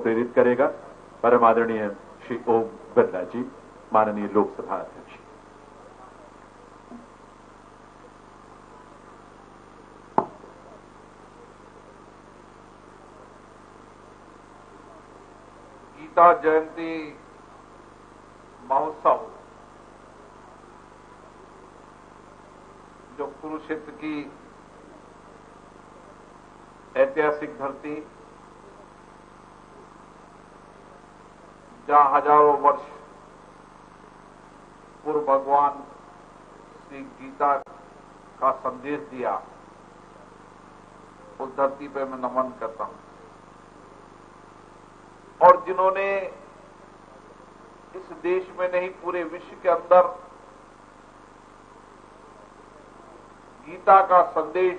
प्रेरित करेगा। परम आदरणीय श्री ओम बिरला जी, माननीय लोकसभा अध्यक्ष। गीता जयंती महोत्सव जो कुरुक्षेत्र की ऐतिहासिक धरती, जहां हजारों वर्ष पूर्व भगवान श्री गीता का संदेश दिया, उस धरती पर मैं नमन करता हूं। और जिन्होंने इस देश में नहीं पूरे विश्व के अंदर गीता का संदेश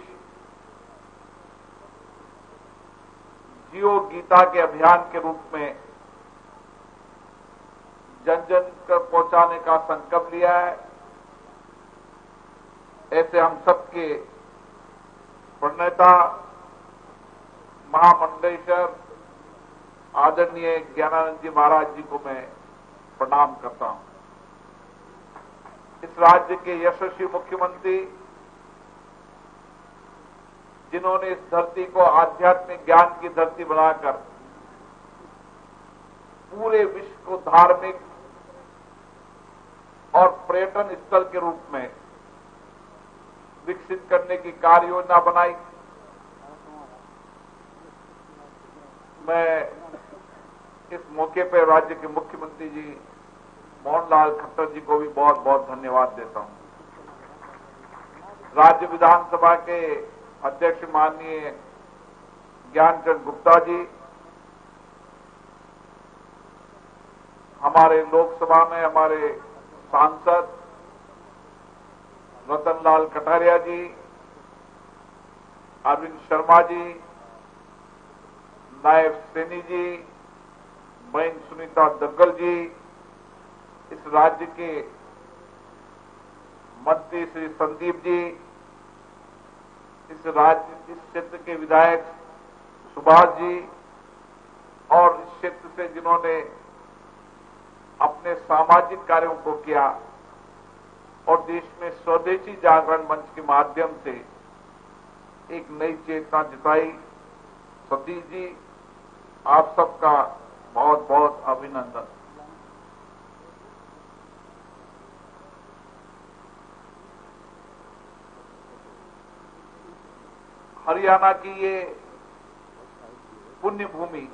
जियो गीता के अभियान के रूप में जन जन तक पहुंचाने का संकल्प लिया है, ऐसे हम सबके प्रणेता महामंडलेश्वर आदरणीय ज्ञानानंद जी महाराज जी को मैं प्रणाम करता हूं। इस राज्य के यशस्वी मुख्यमंत्री, जिन्होंने इस धरती को आध्यात्मिक ज्ञान की धरती बनाकर पूरे विश्व को धार्मिक और पर्यटन स्थल के रूप में विकसित करने की कार्य योजना बनाई। मैं इस मौके पर राज्य के मुख्यमंत्री जी मोहनलाल खट्टर जी को भी बहुत बहुत धन्यवाद देता हूं। राज्य विधानसभा के अध्यक्ष माननीय ज्ञानचंद गुप्ता जी, हमारे लोकसभा में हमारे सांसद रतनलाल कटारिया जी, अरविंद शर्मा जी, नायब सैनी जी, बहन सुनीता दग्गल जी, इस राज्य के मंत्री श्री संदीप जी, इस क्षेत्र के विधायक सुभाष जी, और इस क्षेत्र से जिन्होंने अपने सामाजिक कार्यों को किया और देश में स्वदेशी जागरण मंच के माध्यम से एक नई चेतना जिताई, सतीश जी, आप सबका बहुत बहुत अभिनंदन। हरियाणा की ये पुण्य भूमि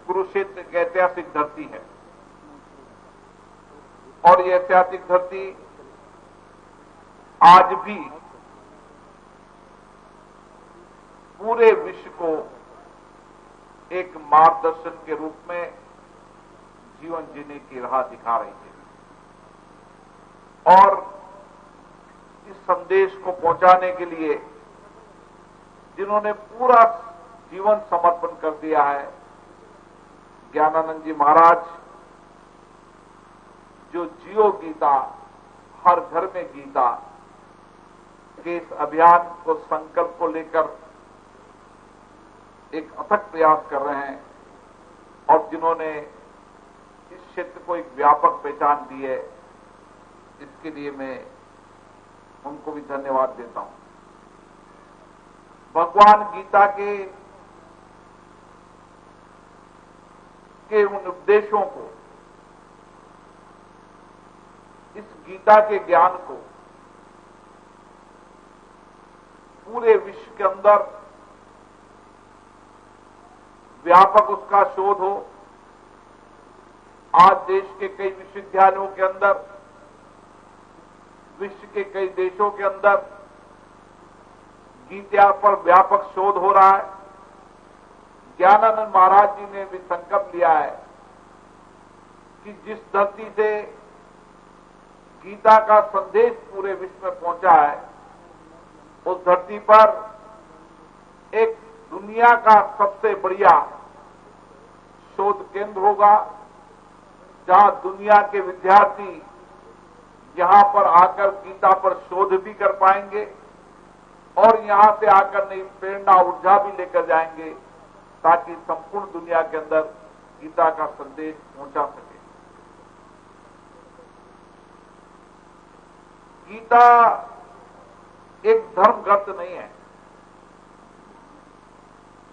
कुरुक्षेत्र की ऐतिहासिक धरती है, और ये ऐतिहासिक धरती आज भी पूरे विश्व को एक मार्गदर्शन के रूप में जीवन जीने की राह दिखा रही है। और इस संदेश को पहुंचाने के लिए जिन्होंने पूरा जीवन समर्पण कर दिया है, ज्ञानानंद जी महाराज, जो जियो गीता, हर घर में गीता के इस अभियान को, संकल्प को लेकर एक अथक प्रयास कर रहे हैं, और जिन्होंने इस क्षेत्र को एक व्यापक पहचान दी है, इसके लिए मैं उनको भी धन्यवाद देता हूं। भगवान गीता के उन उपदेशों को, इस गीता के ज्ञान को पूरे विश्व के अंदर व्यापक उसका शोध हो। आज देश के कई विश्वविद्यालयों के अंदर, विश्व के कई देशों के अंदर गीता पर व्यापक शोध हो रहा है। ज्ञानानंद महाराज जी ने भी संकल्प लिया है कि जिस धरती से गीता का संदेश पूरे विश्व में पहुंचा है, उस धरती पर एक दुनिया का सबसे बढ़िया शोध केंद्र होगा, जहां दुनिया के विद्यार्थी यहां पर आकर गीता पर शोध भी कर पाएंगे और यहां से आकर नई प्रेरणा ऊर्जा भी लेकर जाएंगे, ताकि संपूर्ण दुनिया के अंदर गीता का संदेश पहुंचा सके। गीता एक धर्म ग्रंथ नहीं है।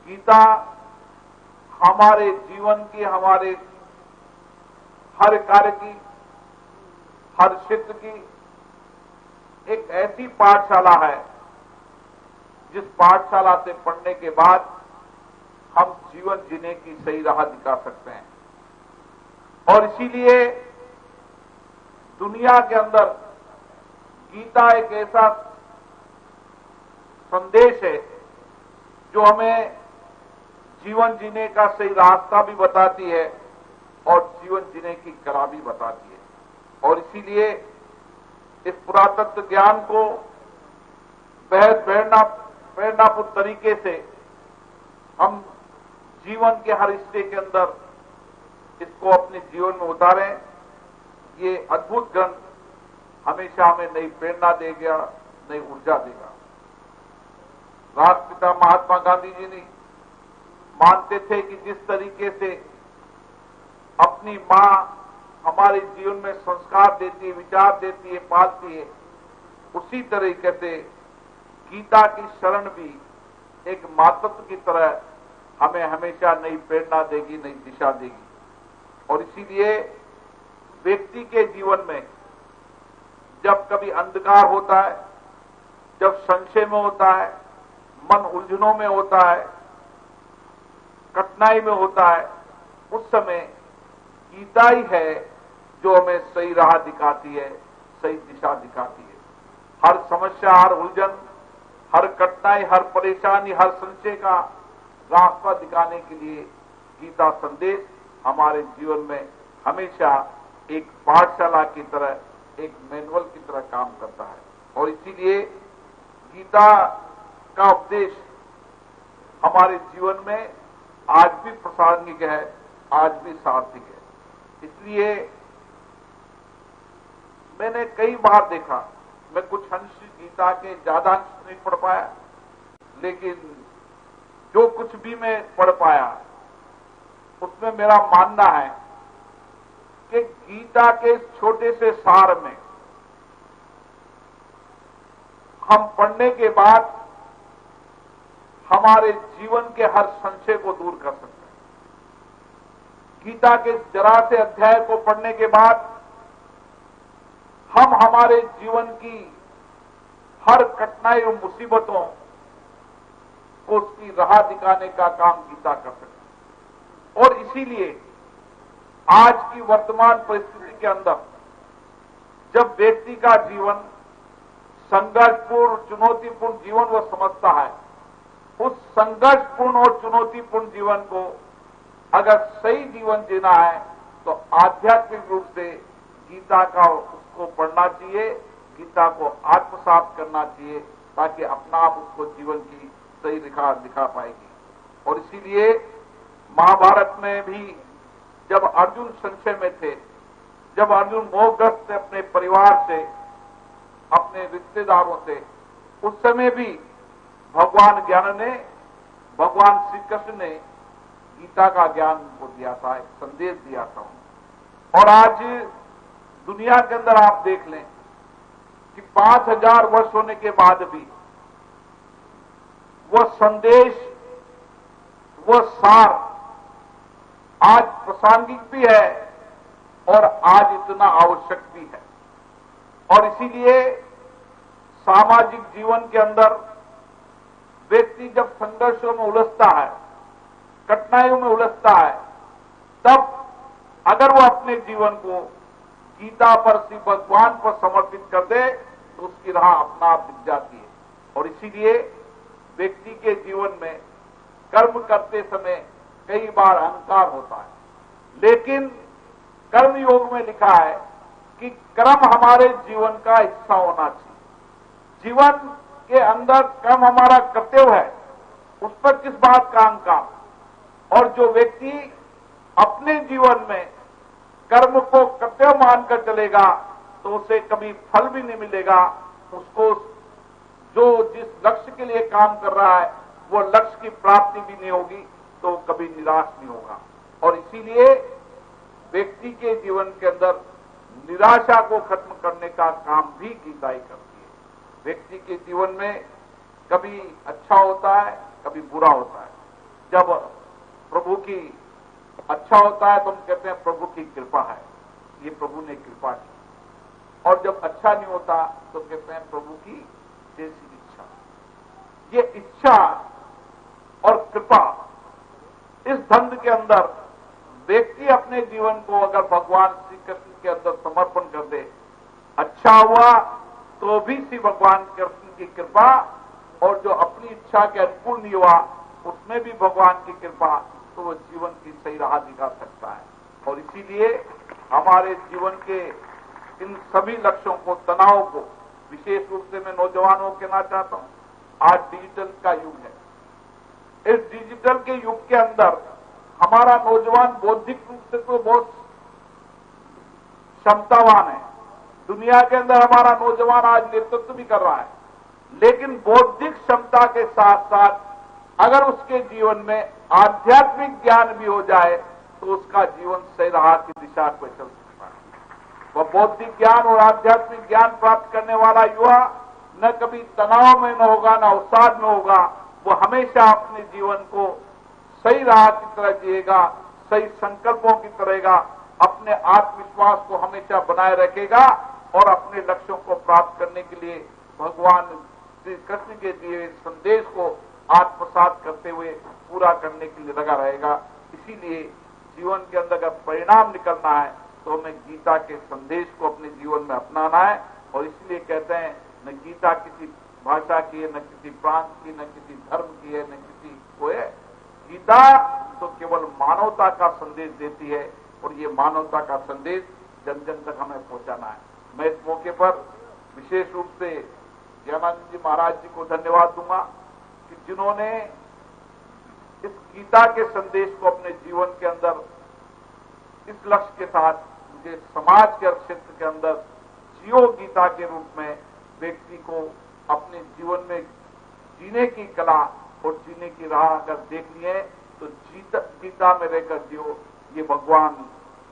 गीता हमारे जीवन की, हमारे हर कार्य की, हर क्षेत्र की एक ऐसी पाठशाला है जिस पाठशाला से पढ़ने के बाद हम जीवन जीने की सही राह दिखा सकते हैं। और इसीलिए दुनिया के अंदर गीता एक ऐसा संदेश है जो हमें जीवन जीने का सही रास्ता भी बताती है और जीवन जीने की कला भी बताती है। और इसीलिए इस पुरातत्व ज्ञान को बेहद प्रेरणापूर्ण तरीके से हम जीवन के हर हिस्से के अंदर इसको अपने जीवन में उतारें। ये अद्भुत ग्रंथ हमेशा हमें नई प्रेरणा देगा, नई ऊर्जा देगा। राष्ट्रपिता महात्मा गांधी जी ने मानते थे कि जिस तरीके से अपनी मां हमारे जीवन में संस्कार देती है, विचार देती है, पालती है, उसी तरीके से गीता की शरण भी एक मातृत्व की तरह हमें हमेशा नई प्रेरणा देगी, नई दिशा देगी। और इसीलिए व्यक्ति के जीवन में जब कभी अंधकार होता है, जब संशय में होता है, मन उलझनों में होता है, कठिनाई में होता है, उस समय गीता ही है जो हमें सही राह दिखाती है, सही दिशा दिखाती है। हर समस्या, हर उलझन, हर कठिनाई, हर परेशानी, हर संशय का रास्ता दिखाने के लिए गीता संदेश हमारे जीवन में हमेशा एक पाठशाला की तरह, एक मैनुअल की तरह काम करता है। और इसीलिए गीता का उपदेश हमारे जीवन में आज भी प्रासंगिक है, आज भी सार्थक है। इसलिए मैंने कई बार देखा, मैं कुछ अंश गीता के ज्यादा अंश नहीं पढ़ पाया, लेकिन जो कुछ भी मैं पढ़ पाया उसमें मेरा मानना है कि गीता के छोटे से सार में हम पढ़ने के बाद हमारे जीवन के हर संशय को दूर कर सकते हैं। गीता के जरा से अध्याय को पढ़ने के बाद हम हमारे जीवन की हर कठिनाई और मुसीबतों को उसकी राह दिखाने का काम गीता कर सकते हैं। और इसीलिए आज की वर्तमान परिस्थिति के अंदर जब व्यक्ति का जीवन संघर्षपूर्ण, चुनौतीपूर्ण जीवन वह समझता है, उस संघर्षपूर्ण और चुनौतीपूर्ण जीवन को अगर सही जीवन जीना है तो आध्यात्मिक रूप से गीता का उसको पढ़ना चाहिए, गीता को आत्मसात करना चाहिए, ताकि अपना आप उसको जीवन की सही दिखा पाएगी। और इसीलिए महाभारत में भी जब अर्जुन संशय में थे, जब अर्जुन मोहग्रस्त थे अपने परिवार से, अपने रिश्तेदारों से, उस समय भी भगवान श्री कृष्ण ने गीता का ज्ञान उनको दिया था, एक संदेश दिया था। और आज दुनिया के अंदर आप देख लें कि 5000 वर्ष होने के बाद भी वह संदेश, वह सार आज प्रासंगिक भी है और आज इतना आवश्यक भी है। और इसीलिए सामाजिक जीवन के अंदर व्यक्ति जब संघर्षों में उलझता है, कठिनाइयों में उलझता है, तब अगर वो अपने जीवन को गीता पर, श्री भगवान पर समर्पित कर दे तो उसकी राह अपना आप दिख जाती है। और इसीलिए व्यक्ति के जीवन में कर्म करते समय कई बार अहंकार होता है, लेकिन कर्म योग में लिखा है कि कर्म हमारे जीवन का हिस्सा होना चाहिए। जीवन के अंदर कर्म हमारा कर्तव्य है, उस पर किस बात का अहंकार। और जो व्यक्ति अपने जीवन में कर्म को कर्तव्य मानकर चलेगा तो उसे कभी फल भी नहीं मिलेगा, उसको जो जिस लक्ष्य के लिए काम कर रहा है वो लक्ष्य की प्राप्ति भी नहीं होगी। तो कभी निराश नहीं होगा। और इसीलिए व्यक्ति के जीवन के अंदर निराशा को खत्म करने का काम भी गीता ही करती है। व्यक्ति के जीवन में कभी अच्छा होता है, कभी बुरा होता है। जब प्रभु की अच्छा होता है तो हम कहते हैं प्रभु की कृपा है, ये प्रभु ने कृपा की। और जब अच्छा नहीं होता तो कहते हैं प्रभु की जैसी इच्छा। ये इच्छा और कृपा, इस धंध के अंदर व्यक्ति अपने जीवन को अगर भगवान श्री कृष्ण के अंदर समर्पण कर दे, अच्छा हुआ तो भी श्री भगवान कृष्ण की कृपा, और जो अपनी इच्छा के अनुकूल नहीं हुआ उसमें भी भगवान की कृपा, तो वो जीवन की सही राह दिखा सकता है। और इसीलिए हमारे जीवन के इन सभी लक्ष्यों को, तनाव को, विशेष रूप से मैं नौजवानों को कहना चाहता हूं, आज डिजिटल का युग है। इस डिजिटल के युग के अंदर हमारा नौजवान बौद्धिक रूप से तो बहुत क्षमतावान है। दुनिया के अंदर हमारा नौजवान आज नेतृत्व भी कर रहा है, लेकिन बौद्धिक क्षमता के साथ साथ अगर उसके जीवन में आध्यात्मिक ज्ञान भी हो जाए तो उसका जीवन सही राह की दिशा पर चल सकता है। वह बौद्धिक ज्ञान और आध्यात्मिक ज्ञान प्राप्त करने वाला युवा न कभी तनाव में न होगा, न अवसाद में होगा। वो हमेशा अपने जीवन को सही राह की तरह जिएगा, सही संकल्पों की करेगा, अपने आत्मविश्वास को हमेशा बनाए रखेगा और अपने लक्ष्यों को प्राप्त करने के लिए भगवान श्री कृष्ण के दिए संदेश को आत्मसात करते हुए पूरा करने के लिए लगा रहेगा। इसीलिए जीवन के अंदर अगर परिणाम निकलना है तो हमें गीता के संदेश को अपने जीवन में अपनाना है। और इसलिए कहते हैं न गीता किसी भाषा की है, न किसी प्रांत की, न किसी धर्म की है, न किसी को है। गीता तो केवल मानवता का संदेश देती है और ये मानवता का संदेश जन जन तक हमें पहुंचाना है। मैं इस मौके पर विशेष रूप से ज्ञानानंद जी महाराज जी को धन्यवाद दूंगा कि जिन्होंने इस गीता के संदेश को अपने जीवन के अंदर इस लक्ष्य के साथ मुझे समाज के क्षेत्र के अंदर जियो गीता के रूप में व्यक्ति को अपने जीवन में जीने की कला और जीने की राह अगर देखनी है तो गीता में रहकर जियो। ये भगवान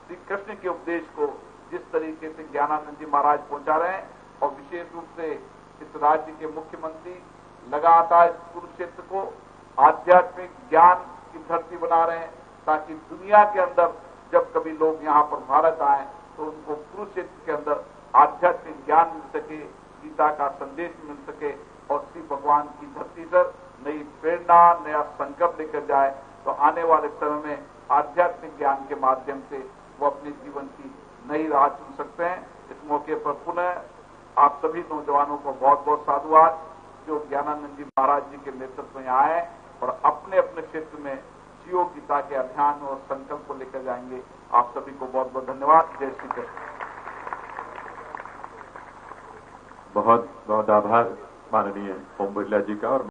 श्री कृष्ण के उपदेश को जिस तरीके से ज्ञानानंद जी महाराज पहुंचा रहे हैं, और विशेष रूप से इस राज्य के मुख्यमंत्री लगातार इस कुरुक्षेत्र को आध्यात्मिक ज्ञान की धरती बना रहे हैं, ताकि दुनिया के अंदर जब कभी लोग यहां पर भारत आए तो उनको कुरुक्षेत्र के अंदर आध्यात्मिक ज्ञान मिल सके, गीता का संदेश मिल सके और श्री भगवान की धरती पर नई प्रेरणा, नया संकल्प लेकर जाए, तो आने वाले समय में आध्यात्मिक ज्ञान के माध्यम से वो अपने जीवन की नई राह चुन सकते हैं। इस मौके पर पुनः आप सभी नौजवानों को बहुत बहुत साधुवाद, जो ज्ञानानंद जी महाराज जी के नेतृत्व में आए और अपने अपने क्षेत्र में जियो गीता के अभियान और संकल्प को लेकर जाएंगे। आप सभी को बहुत बहुत धन्यवाद। जय श्री कृष्ण। बहुत बहुत आभार माननीय ओम बिरला जी का। और